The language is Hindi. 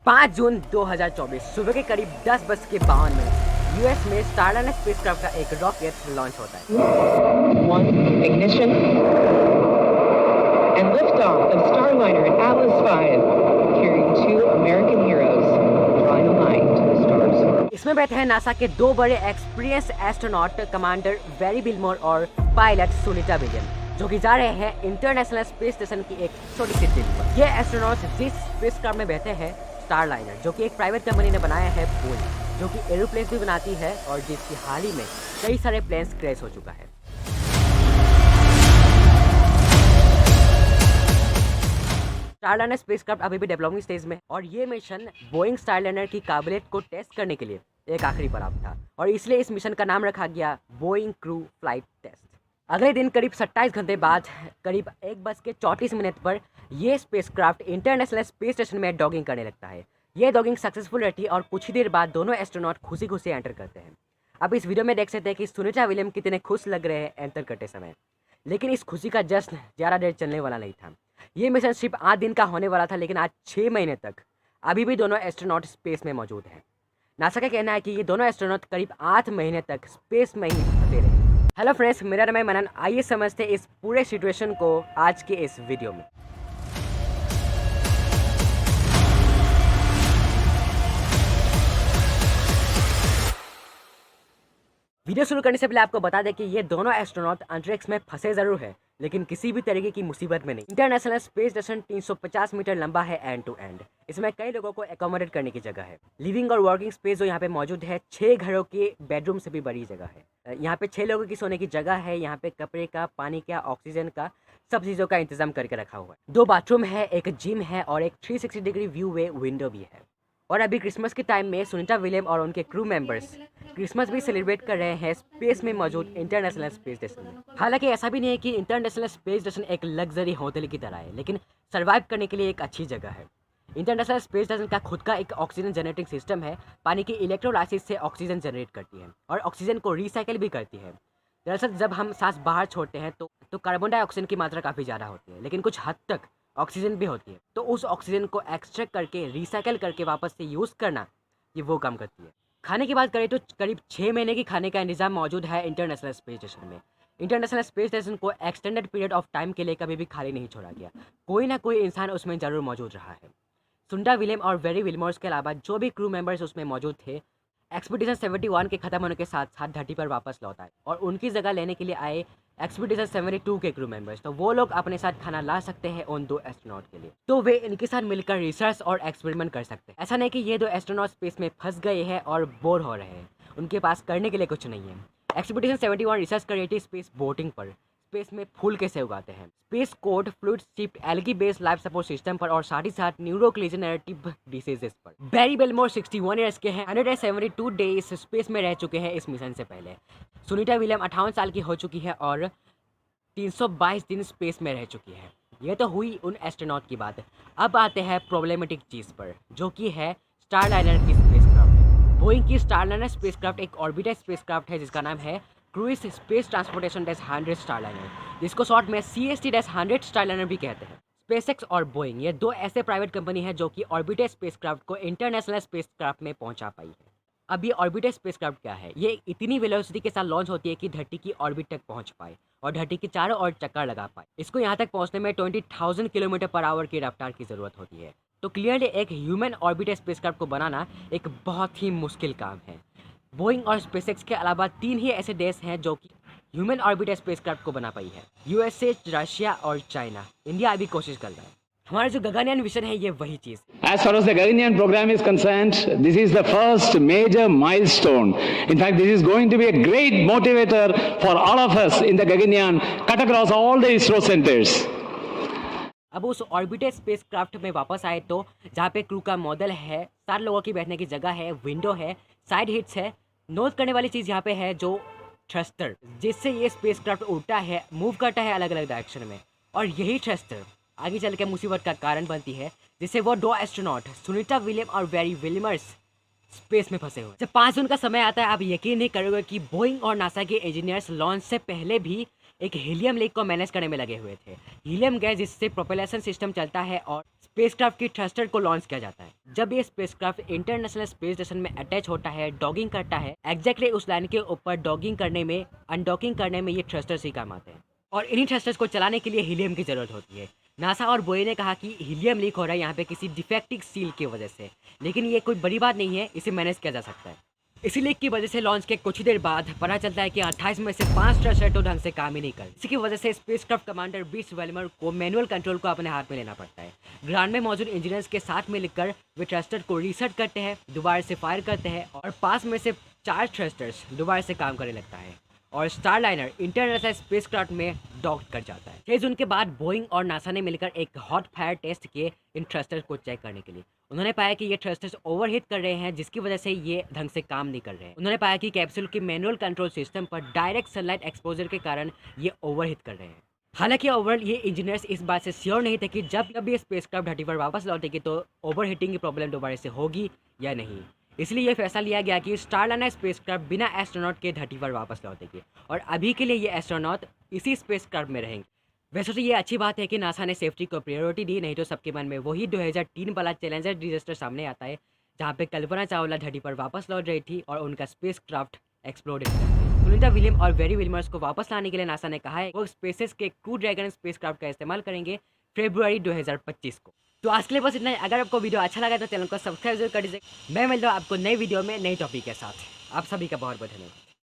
5 जून 2024 सुबह के करीब 10:52 यूएस में स्टारलाइनर स्पेसक्राफ्ट का एक रॉकेट लॉन्च होता है। 1 ignition and liftoff of Starliner at Atlas V, carrying 2 American heroes drawing a line to the stars. इसमें बैठे हैं नासा के 2 बड़े एक्सपीरियंस एस्ट्रोनॉट कमांडर बैरी विल्मोर और पायलट सुनीता विलियम, जो कि जा रहे हैं इंटरनेशनल स्पेस स्टेशन की एक छोटी सी ट्रिप पर। ये एस्ट्रोनॉट्स जिस स्पेसक्राफ्ट में बैठे हैं स्टारलाइनर, जो कि एक प्राइवेट कंपनी ने बनाया है बोइंग, जो कि एरोप्लेन भी बनाती है और जिसकी हाल ही में कई सारे प्लेन्स क्रैश हो चुका है। स्टारलाइनर स्पेसक्राफ्ट अभी भी डेवलपिंग स्टेज में और ये मिशन बोइंग स्टारलाइनर की काबिलियत को टेस्ट करने के लिए एक आखिरी पड़ाव था और इसलिए इस मिशन का नाम रखा गया बोइंग क्रू फ्लाइट टेस्ट। अगले दिन करीब 27 घंटे बाद करीब 1:34 पर यह स्पेसक्राफ्ट इंटरनेशनल स्पेस स्टेशन में डॉकिंग करने लगता है। यह डॉकिंग सक्सेसफुल रहती है और कुछ ही देर बाद दोनों एस्ट्रोनॉट खुशी खुशी एंटर करते हैं। अब इस वीडियो में देख सकते हैं कि सुनीता विलियम कितने खुश लग रहे हैं एंटर करते समय, लेकिन इस खुशी का जश्न ज़्यादा देर चलने वाला नहीं था। ये मिशन सिर्फ 8 दिन का होने वाला था, लेकिन आज 6 महीने तक अभी भी दोनों एस्ट्रोनॉट स्पेस में मौजूद हैं। नासा का कहना है कि ये दोनों एस्ट्रोनॉट करीब 8 महीने तक स्पेस में ही फंसे रहे। हेलो फ्रेंड्स, मेरा नाम है मनन। आइए समझते इस पूरे सिचुएशन को आज के इस वीडियो में। वीडियो शुरू करने से पहले आपको बता दें कि ये दोनों एस्ट्रोनॉट अंतरिक्ष में फंसे जरूर हैं, लेकिन किसी भी तरीके की मुसीबत में नहीं। इंटरनेशनल स्पेस स्टेशन 350 मीटर लंबा है एंड टू एंड। इसमें कई लोगों को एकोमोडेट करने की जगह है। लिविंग और वर्किंग स्पेस जो यहाँ पे मौजूद है 6 घरों के बेडरूम से भी बड़ी जगह है। यहाँ पे 6 लोगों की सोने की जगह है। यहाँ पे कपड़े का, पानी का, ऑक्सीजन का, सब चीज़ों का इंतजाम करके रखा हुआ है। 2 बाथरूम है, एक जिम है और एक 360 डिग्री व्यू वे विंडो भी है। और अभी क्रिसमस के टाइम में सुनीता विलियम और उनके क्रू मेंबर्स क्रिसमस भी सेलिब्रेट कर रहे हैं स्पेस में मौजूद इंटरनेशनल स्पेस स्टेशन में। हालांकि ऐसा भी नहीं है कि इंटरनेशनल स्पेस स्टेशन एक लग्जरी होटल की तरह है, लेकिन सर्वाइव करने के लिए एक अच्छी जगह है। इंटरनेशनल स्पेस स्टेशन का खुद का एक ऑक्सीजन जनरेटिंग सिस्टम है। पानी की इलेक्ट्रोलाइसिस से ऑक्सीजन जनरेट करती है और ऑक्सीजन को रिसाइकिल भी करती है। दरअसल जब हम सांस बाहर छोड़ते हैं तो कार्बन डाइऑक्साइड की मात्रा काफ़ी ज़्यादा होती है, लेकिन कुछ हद तक ऑक्सीजन भी होती है। तो उस ऑक्सीजन को एक्सट्रैक्ट करके रिसाइकिल करके वापस से यूज़ करना, ये वो काम करती है। खाने की बात करें तो करीब 6 महीने की खाने का इंतजाम मौजूद है इंटरनेशनल स्पेस स्टेशन में। इंटरनेशनल स्पेस स्टेशन को एक्सटेंडेड पीरियड ऑफ टाइम के लिए कभी भी खाली नहीं छोड़ा गया। कोई ना कोई इंसान उसमें ज़रूर मौजूद रहा है। सुनीता विलियम और बैरी विल्मोर के अलावा जो भी क्रू मेंबर्स उसमें मौजूद थे, एक्सपीडिशन 71 के ख़त्म होने के साथ साथ धरती पर वापस लौट आए और उनकी जगह लेने के लिए आए एक्सपीडिशन 72 के क्रू मेंबर्स। तो वो लोग अपने साथ खाना ला सकते हैं उन 2 एस्ट्रोनॉट के लिए, तो वे इनके साथ मिलकर रिसर्च और एक्सपेरिमेंट कर सकते हैं। ऐसा नहीं कि ये 2 एस्ट्रोनॉट स्पेस में फंस गए हैं और बोर हो रहे हैं, उनके पास करने के लिए कुछ नहीं है। एक्सपीडिशन 71 रिसर्च कर रही थी स्पेस बोटिंग पर, स्पेस में फूल कैसे उगाते हैं, space code, fluid shift, algae based life support system पर और साथ ही साथ न्यूरोक्लिजनरेटिव डिसीजेस पर। बैरी विल्मोर 61 ईयर्स के हैं, 172 डेज स्पेस में रह चुके हैं इस मिशन से पहले। सुनीता विलियम 58 साल की हो चुकी है और 322 दिन स्पेस में रह चुकी है। ये तो हुई उन एस्ट्रोनॉट की बात। अब आते हैं प्रॉब्लमेटिक चीज़ पर, जो कि है स्टारलाइनर की स्पेसक्राफ्ट। बोइंग की स्टारलाइनर स्पेसक्राफ्ट एक ऑर्बिटर स्पेसक्राफ्ट है जिसका नाम है क्रूइज स्पेस ट्रांसपोर्टेशन -100 स्टारलाइनर, जिसको शॉर्ट में CST-100 स्टारलाइनर भी कहते हैं। स्पेसएक्स और बोइंग ये 2 ऐसे प्राइवेट कंपनी हैं जो कि ऑर्बिटर स्पेसक्राफ्ट को इंटरनेशनल स्पेसक्राफ्ट में पहुंचा पाई है। अब ये ऑर्बिटर स्पेसक्राफ्ट क्या है? ये इतनी वेलोसिटी के साथ लॉन्च होती है कि धरती की ऑर्बिट तक पहुंच पाए और धरती के चारों ओर चक्कर लगा पाए। इसको यहाँ तक पहुंचने में 20,000 किलोमीटर पर आवर की रफ्तार की ज़रूरत होती है। तो क्लियरली एक ह्यूमन ऑर्बिटर स्पेसक्राफ्ट को बनाना एक बहुत ही मुश्किल काम है। बोइंग और स्पेसएक्स के अलावा 3 ही ऐसे देश हैं जो कि ह्यूमन ऑर्बिटर स्पेसक्राफ्ट को बना पाई है, USA, रशिया और चाइना। इंडिया अभी कोशिश कर रहा है। हमारा जो गगनयान मिशन है ये वही चीज़। As far as the Gaganyaan program is concerned, this is the first major milestone. In fact, this is going to be a great motivator for all of us in the Gaganyaan, cut across all the ISRO centers. अब उस ऑर्बिटर स्पेसक्राफ्ट में वापस आए तो जहाँ पे क्रू का मॉडल है, 4 लोगों की बैठने की जगह है, विंडो है, साइड हिट्स है। नोट करने वाली चीज़ यहाँ पे है जो थ्रस्टर, जिससे ये स्पेसक्राफ्ट उड़ता है, मूव करता है अलग अलग डायरेक्शन में, और यही थ्रस्टर आगे चल के मुसीबत का कारण बनती है, जिससे वो 2 एस्ट्रोनॉट सुनीता विलियम और बैरी विल्मर्स स्पेस में फंसे हुए। जब 5 जून का समय आता है, आप यकीन नहीं करोगे कि बोइंग और नासा के इंजीनियर्स लॉन्च से पहले भी एक हीलियम लीक को मैनेज करने में लगे हुए थे। हीलियम गैस जिससे प्रोपेलेशन सिस्टम चलता है और स्पेसक्राफ्ट की थ्रस्टर को लॉन्च किया जाता है। जब ये स्पेसक्राफ्ट इंटरनेशनल स्पेस स्टेशन में अटैच होता है, डॉगिंग करता है, एग्जैक्टली उस लाइन के ऊपर डॉगिंग करने में, अनडॉकिंग करने में ये थ्रस्टर्स ही काम आते हैं और इन्हीं थ्रस्टर्स को चलाने के लिए हीलियम की ज़रूरत होती है। नासा और बोई ने कहा कि हीलियम लीक हो रहा है यहाँ पे किसी डिफेक्टिव सील की वजह से, लेकिन ये कोई बड़ी बात नहीं है, इसे मैनेज किया जा सकता है। इसी लीक की वजह से लॉन्च के कुछ ही देर बाद पता चलता है कि 28 में से 5 थ्रस्टर तो ढंग से काम ही नहीं कर। इसी की वजह से स्पेसक्राफ्ट कमांडर बीस वेलमर को मैनुअल कंट्रोल को अपने हाथ में लेना पड़ता है। ग्राउंड में मौजूद इंजीनियर्स के साथ मिलकर वे थ्रस्टर को रीसेट करते हैं, दोबारा से फायर करते हैं और 5 में से 4 थ्रस्टर्स दोबारा से काम करने लगता है और स्टारलाइनर इंटरनेशनल स्पेसक्राफ्ट में डॉक कर जाता है। 6 जून के बाद बोइंग और नासा ने मिलकर एक हॉट फायर टेस्ट किए इन थ्रस्टर्स को चेक करने के लिए। उन्होंने पाया कि ये थ्रस्टर्स ओवरहीट कर रहे हैं, जिसकी वजह से ये ढंग से काम नहीं कर रहे हैं। उन्होंने पाया कि कैप्सूल की मैनुअल कंट्रोल सिस्टम पर डायरेक्ट सनलाइट एक्सपोजर के कारण ये ओवरहीट कर रहे हैं। हालांकि ओवरऑल ये इंजीनियर्स इस बात से श्योर नहीं थे कि जब ये स्पेसक्राफ्ट धरती पर वापस लौटेगी तो ओवरहीटिंग की प्रॉब्लम दोबारा से होगी या नहीं। इसलिए यह फैसला लिया गया कि स्टारलाइनर स्पेसक्राफ्ट बिना एस्ट्रोनॉट के धरती पर वापस लौटेगी और अभी के लिए ये एस्ट्रोनॉट इसी स्पेसक्राफ्ट में रहेंगे। वैसे तो ये अच्छी बात है कि नासा ने सेफ्टी को प्रायोरिटी दी, नहीं तो सबके मन में वही 2003 वाला चैलेंजर डिजास्टर सामने आता है जहाँ पे कल्पना चावला धरती पर वापस लौट रही थी और उनका स्पेसक्राफ्ट एक्सप्लोड हो गया। सुनीता विलियम और वेरी विलियमर्स को वापस लाने के लिए नासा ने कहा है वो स्पेसेस के क्रू ड्रैगन स्पेसक्राफ्ट का इस्तेमाल करेंगे फरवरी 2025 को। तो आज के लिए बस इतना ही। अगर आपको वीडियो अच्छा लगा तो चैनल को सब्सक्राइब जरूर कर दीजिए। मैं मिलता हूँ आपको नई वीडियो में नई टॉपिक के साथ। आप सभी का बहुत बहुत धन्यवाद।